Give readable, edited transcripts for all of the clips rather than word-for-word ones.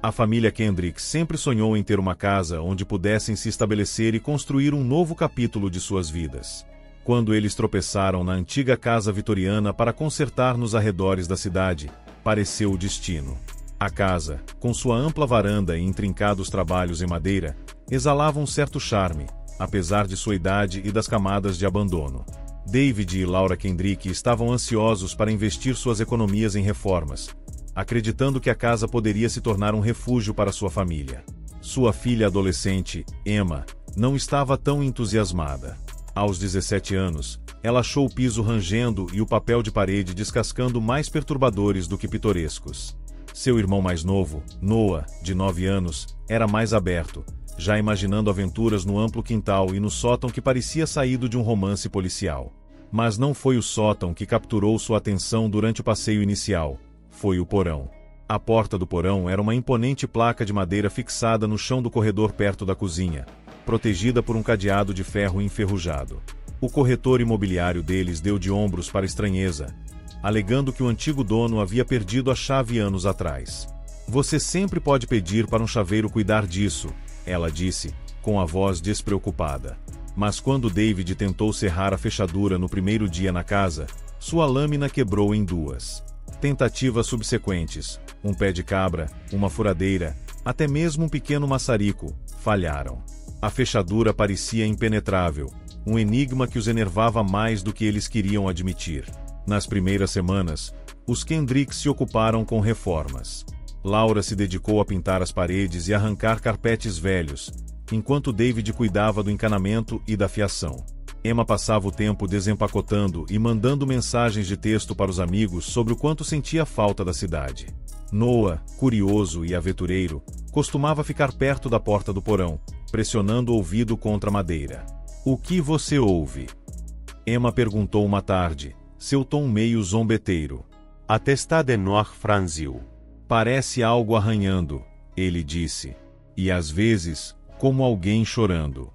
A família Kendrick sempre sonhou em ter uma casa onde pudessem se estabelecer e construir um novo capítulo de suas vidas. Quando eles tropeçaram na antiga casa vitoriana para consertar nos arredores da cidade, pareceu o destino. A casa, com sua ampla varanda e intrincados trabalhos em madeira, exalava um certo charme, apesar de sua idade e das camadas de abandono. David e Laura Kendrick estavam ansiosos para investir suas economias em reformas, acreditando que a casa poderia se tornar um refúgio para sua família. Sua filha adolescente, Emma, não estava tão entusiasmada. Aos 17 anos, ela achou o piso rangendo e o papel de parede descascando mais perturbadores do que pitorescos. Seu irmão mais novo, Noah, de 9 anos, era mais aberto, já imaginando aventuras no amplo quintal e no sótão que parecia saído de um romance policial. Mas não foi o sótão que capturou sua atenção durante o passeio inicial, foi o porão. A porta do porão era uma imponente placa de madeira fixada no chão do corredor perto da cozinha, protegida por um cadeado de ferro enferrujado. O corretor imobiliário deles deu de ombros para a estranheza, alegando que o antigo dono havia perdido a chave anos atrás. Você sempre pode pedir para um chaveiro cuidar disso, ela disse, com a voz despreocupada. Mas quando David tentou serrar a fechadura no primeiro dia na casa, sua lâmina quebrou em duas. Tentativas subsequentes, um pé de cabra, uma furadeira, até mesmo um pequeno maçarico, falharam. A fechadura parecia impenetrável, um enigma que os enervava mais do que eles queriam admitir. Nas primeiras semanas, os Kendrick se ocuparam com reformas. Laura se dedicou a pintar as paredes e arrancar carpetes velhos, enquanto David cuidava do encanamento e da fiação. Emma passava o tempo desempacotando e mandando mensagens de texto para os amigos sobre o quanto sentia falta da cidade. Noah, curioso e aventureiro, costumava ficar perto da porta do porão, pressionando o ouvido contra a madeira. "O que você ouve?" Emma perguntou uma tarde, seu tom meio zombeteiro. A testa de Noah franziu. "Parece algo arranhando", ele disse. "E às vezes, como alguém chorando."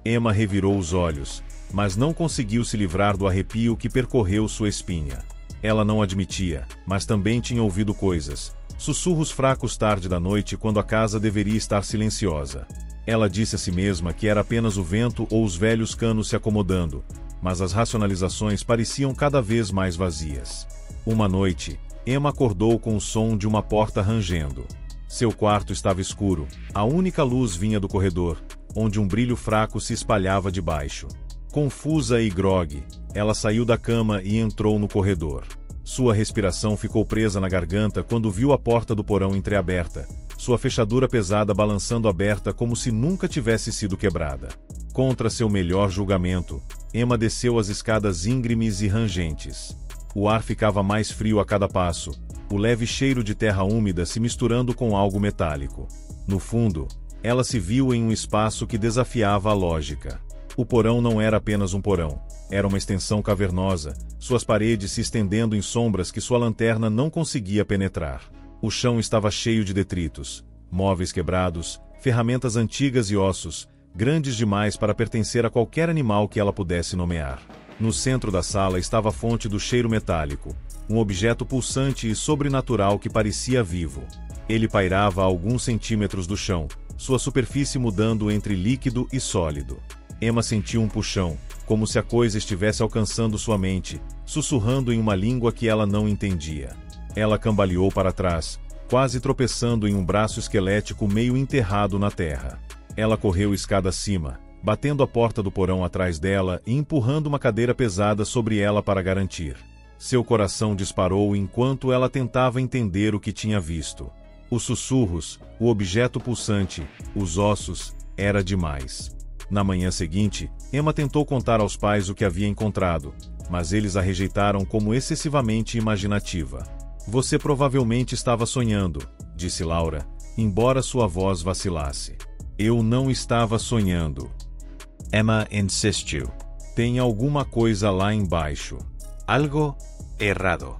Emma revirou os olhos, mas não conseguiu se livrar do arrepio que percorreu sua espinha. Ela não admitia, mas também tinha ouvido coisas, sussurros fracos tarde da noite quando a casa deveria estar silenciosa. Ela disse a si mesma que era apenas o vento ou os velhos canos se acomodando, mas as racionalizações pareciam cada vez mais vazias. Uma noite, Emma acordou com o som de uma porta rangendo. Seu quarto estava escuro, a única luz vinha do corredor, onde um brilho fraco se espalhava debaixo. Confusa e grogue, ela saiu da cama e entrou no corredor. Sua respiração ficou presa na garganta quando viu a porta do porão entreaberta, sua fechadura pesada balançando aberta como se nunca tivesse sido quebrada. Contra seu melhor julgamento, Emma desceu as escadas íngremes e rangentes. O ar ficava mais frio a cada passo, o leve cheiro de terra úmida se misturando com algo metálico. No fundo, ela se viu em um espaço que desafiava a lógica. O porão não era apenas um porão, era uma extensão cavernosa, suas paredes se estendendo em sombras que sua lanterna não conseguia penetrar. O chão estava cheio de detritos, móveis quebrados, ferramentas antigas e ossos, grandes demais para pertencer a qualquer animal que ela pudesse nomear. No centro da sala estava a fonte do cheiro metálico, um objeto pulsante e sobrenatural que parecia vivo. Ele pairava a alguns centímetros do chão, sua superfície mudando entre líquido e sólido. Emma sentiu um puxão, como se a coisa estivesse alcançando sua mente, sussurrando em uma língua que ela não entendia. Ela cambaleou para trás, quase tropeçando em um braço esquelético meio enterrado na terra. Ela correu escada acima, batendo a porta do porão atrás dela e empurrando uma cadeira pesada sobre ela para garantir. Seu coração disparou enquanto ela tentava entender o que tinha visto. Os sussurros, o objeto pulsante, os ossos, era demais. Na manhã seguinte, Emma tentou contar aos pais o que havia encontrado, mas eles a rejeitaram como excessivamente imaginativa. "Você provavelmente estava sonhando", disse Laura, embora sua voz vacilasse. "Eu não estava sonhando", Emma insistiu. "Tem alguma coisa lá embaixo." Algo errado.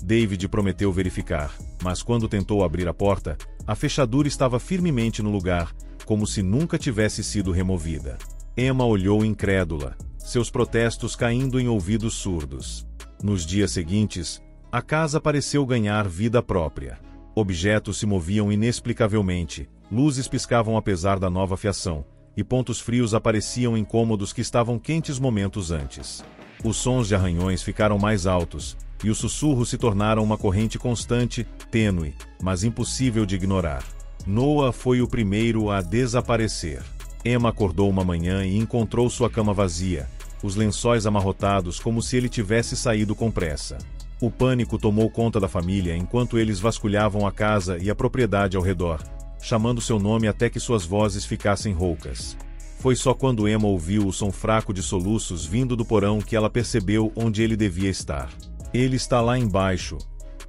David prometeu verificar, mas quando tentou abrir a porta, a fechadura estava firmemente no lugar, como se nunca tivesse sido removida. Emma olhou incrédula, seus protestos caindo em ouvidos surdos. Nos dias seguintes, a casa pareceu ganhar vida própria. Objetos se moviam inexplicavelmente, luzes piscavam apesar da nova fiação, e pontos frios apareciam em cômodos que estavam quentes momentos antes. Os sons de arranhões ficaram mais altos, e os sussurros se tornaram uma corrente constante, tênue, mas impossível de ignorar. Noah foi o primeiro a desaparecer. Emma acordou uma manhã e encontrou sua cama vazia, os lençóis amarrotados como se ele tivesse saído com pressa. O pânico tomou conta da família enquanto eles vasculhavam a casa e a propriedade ao redor, chamando seu nome até que suas vozes ficassem roucas. Foi só quando Emma ouviu o som fraco de soluços vindo do porão que ela percebeu onde ele devia estar. "Ele está lá embaixo",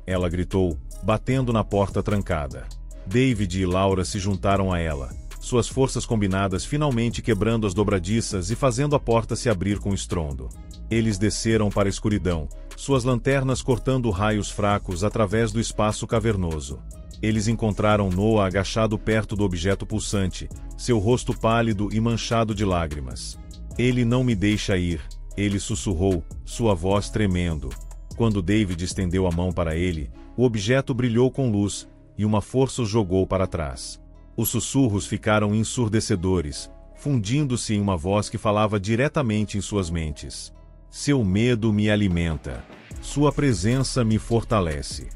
ela gritou, batendo na porta trancada. David e Laura se juntaram a ela, suas forças combinadas finalmente quebrando as dobradiças e fazendo a porta se abrir com estrondo. Eles desceram para a escuridão, suas lanternas cortando raios fracos através do espaço cavernoso. Eles encontraram Noah agachado perto do objeto pulsante, seu rosto pálido e manchado de lágrimas. "Ele não me deixa ir", ele sussurrou, sua voz tremendo. Quando David estendeu a mão para ele, o objeto brilhou com luz, e uma força o jogou para trás. Os sussurros ficaram ensurdecedores, fundindo-se em uma voz que falava diretamente em suas mentes. "Seu medo me alimenta. Sua presença me fortalece."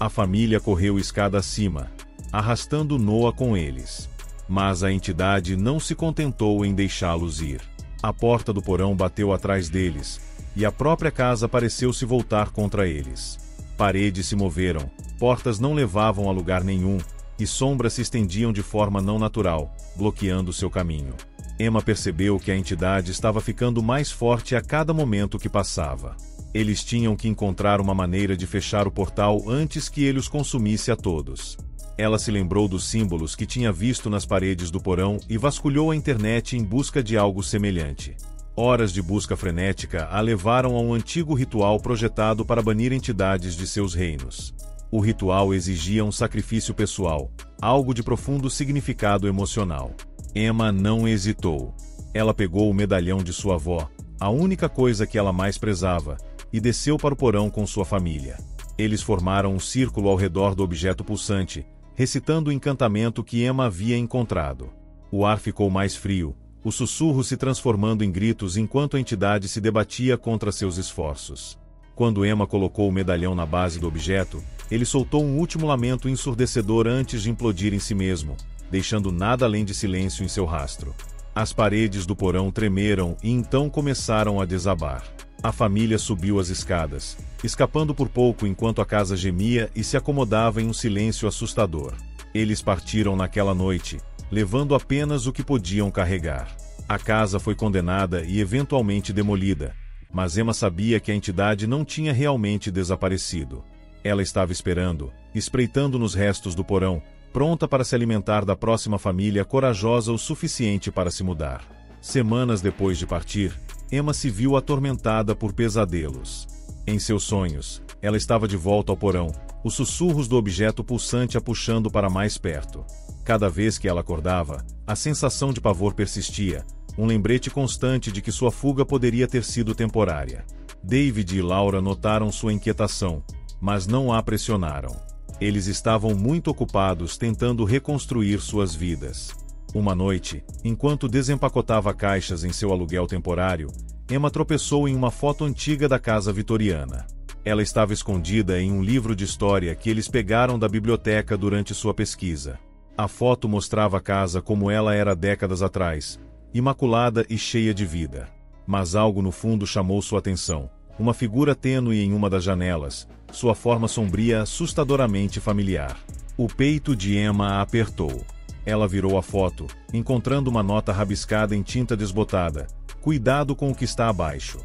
A família correu escada acima, arrastando Noah com eles. Mas a entidade não se contentou em deixá-los ir. A porta do porão bateu atrás deles, e a própria casa pareceu se voltar contra eles. Paredes se moveram, portas não levavam a lugar nenhum, e sombras se estendiam de forma não natural, bloqueando seu caminho. Emma percebeu que a entidade estava ficando mais forte a cada momento que passava. Eles tinham que encontrar uma maneira de fechar o portal antes que ele os consumisse a todos. Ela se lembrou dos símbolos que tinha visto nas paredes do porão e vasculhou a internet em busca de algo semelhante. Horas de busca frenética a levaram a um antigo ritual projetado para banir entidades de seus reinos. O ritual exigia um sacrifício pessoal, algo de profundo significado emocional. Emma não hesitou. Ela pegou o medalhão de sua avó, a única coisa que ela mais prezava, e desceu para o porão com sua família. Eles formaram um círculo ao redor do objeto pulsante, recitando o encantamento que Emma havia encontrado. O ar ficou mais frio, os sussurros se transformando em gritos enquanto a entidade se debatia contra seus esforços. Quando Emma colocou o medalhão na base do objeto, ele soltou um último lamento ensurdecedor antes de implodir em si mesmo, deixando nada além de silêncio em seu rastro. As paredes do porão tremeram e então começaram a desabar. A família subiu as escadas, escapando por pouco enquanto a casa gemia e se acomodava em um silêncio assustador. Eles partiram naquela noite, levando apenas o que podiam carregar. A casa foi condenada e eventualmente demolida, mas Emma sabia que a entidade não tinha realmente desaparecido. Ela estava esperando, espreitando nos restos do porão, pronta para se alimentar da próxima família corajosa o suficiente para se mudar. Semanas depois de partir, Emma se viu atormentada por pesadelos. Em seus sonhos, ela estava de volta ao porão, os sussurros do objeto pulsante a puxando para mais perto. Cada vez que ela acordava, a sensação de pavor persistia, um lembrete constante de que sua fuga poderia ter sido temporária. David e Laura notaram sua inquietação, mas não a pressionaram. Eles estavam muito ocupados tentando reconstruir suas vidas. Uma noite, enquanto desempacotava caixas em seu aluguel temporário, Emma tropeçou em uma foto antiga da casa vitoriana. Ela estava escondida em um livro de história que eles pegaram da biblioteca durante sua pesquisa. A foto mostrava a casa como ela era décadas atrás, imaculada e cheia de vida. Mas algo no fundo chamou sua atenção. Uma figura tênue em uma das janelas, sua forma sombria assustadoramente familiar. O peito de Emma a apertou. Ela virou a foto, encontrando uma nota rabiscada em tinta desbotada. Cuidado com o que está abaixo.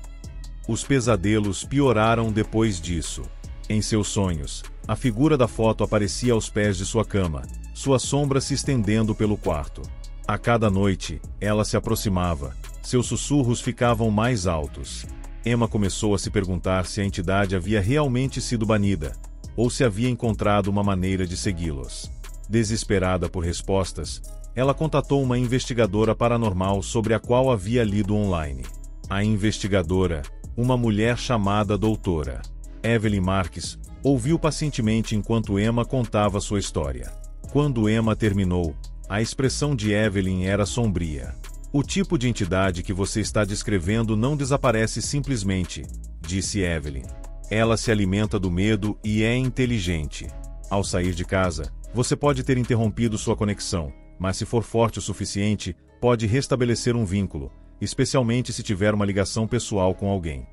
Os pesadelos pioraram depois disso. Em seus sonhos, a figura da foto aparecia aos pés de sua cama, sua sombra se estendendo pelo quarto. A cada noite, ela se aproximava, seus sussurros ficavam mais altos. Emma começou a se perguntar se a entidade havia realmente sido banida, ou se havia encontrado uma maneira de segui-los. Desesperada por respostas, ela contatou uma investigadora paranormal sobre a qual havia lido online. A investigadora, uma mulher chamada Doutora Evelyn Marques ouviu pacientemente enquanto Emma contava sua história. Quando Emma terminou, a expressão de Evelyn era sombria. O tipo de entidade que você está descrevendo não desaparece simplesmente, disse Evelyn. Ela se alimenta do medo e é inteligente. Ao sair de casa, você pode ter interrompido sua conexão, mas se for forte o suficiente, pode restabelecer um vínculo, especialmente se tiver uma ligação pessoal com alguém.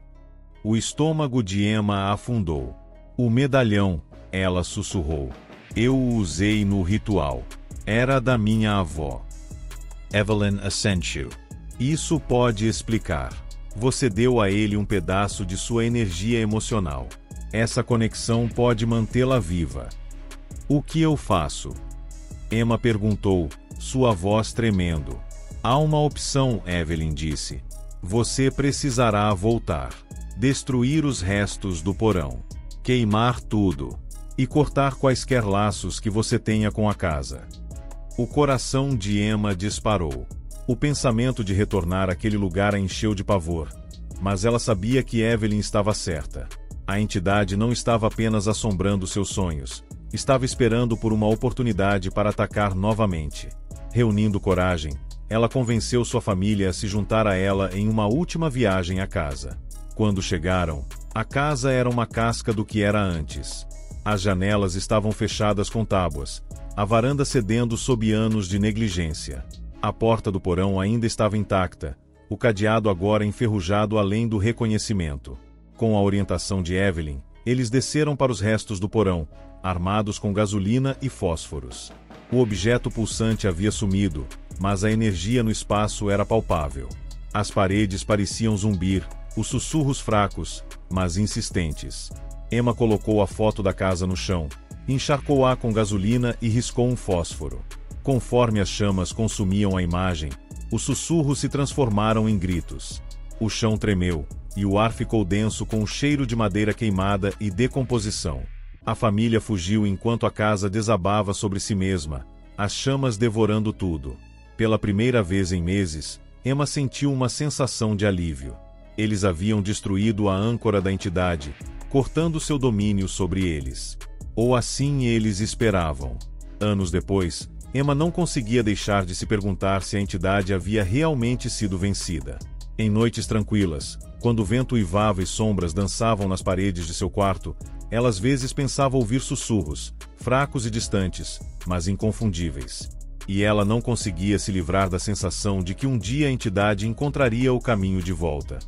O estômago de Emma afundou. O medalhão, ela sussurrou. Eu o usei no ritual. Era da minha avó. Evelyn Asensio. Isso pode explicar. Você deu a ele um pedaço de sua energia emocional. Essa conexão pode mantê-la viva. O que eu faço? Emma perguntou, sua voz tremendo. Há uma opção, Evelyn disse. Você precisará voltar. Destruir os restos do porão. Queimar tudo. E cortar quaisquer laços que você tenha com a casa. O coração de Emma disparou. O pensamento de retornar àquele lugar a encheu de pavor. Mas ela sabia que Evelyn estava certa. A entidade não estava apenas assombrando seus sonhos. Estava esperando por uma oportunidade para atacar novamente. Reunindo coragem, ela convenceu sua família a se juntar a ela em uma última viagem à casa. Quando chegaram, a casa era uma casca do que era antes. As janelas estavam fechadas com tábuas, a varanda cedendo sob anos de negligência. A porta do porão ainda estava intacta, o cadeado agora enferrujado além do reconhecimento. Com a orientação de Evelyn, eles desceram para os restos do porão, armados com gasolina e fósforos. O objeto pulsante havia sumido, mas a energia no espaço era palpável. As paredes pareciam zumbir, os sussurros fracos, mas insistentes. Emma colocou a foto da casa no chão, encharcou-a com gasolina e riscou um fósforo. Conforme as chamas consumiam a imagem, os sussurros se transformaram em gritos. O chão tremeu, e o ar ficou denso com o cheiro de madeira queimada e decomposição. A família fugiu enquanto a casa desabava sobre si mesma, as chamas devorando tudo. Pela primeira vez em meses, Emma sentiu uma sensação de alívio. Eles haviam destruído a âncora da entidade, cortando seu domínio sobre eles. Ou assim eles esperavam. Anos depois, Emma não conseguia deixar de se perguntar se a entidade havia realmente sido vencida. Em noites tranquilas, quando o vento uivava e sombras dançavam nas paredes de seu quarto, ela às vezes pensava ouvir sussurros, fracos e distantes, mas inconfundíveis. E ela não conseguia se livrar da sensação de que um dia a entidade encontraria o caminho de volta.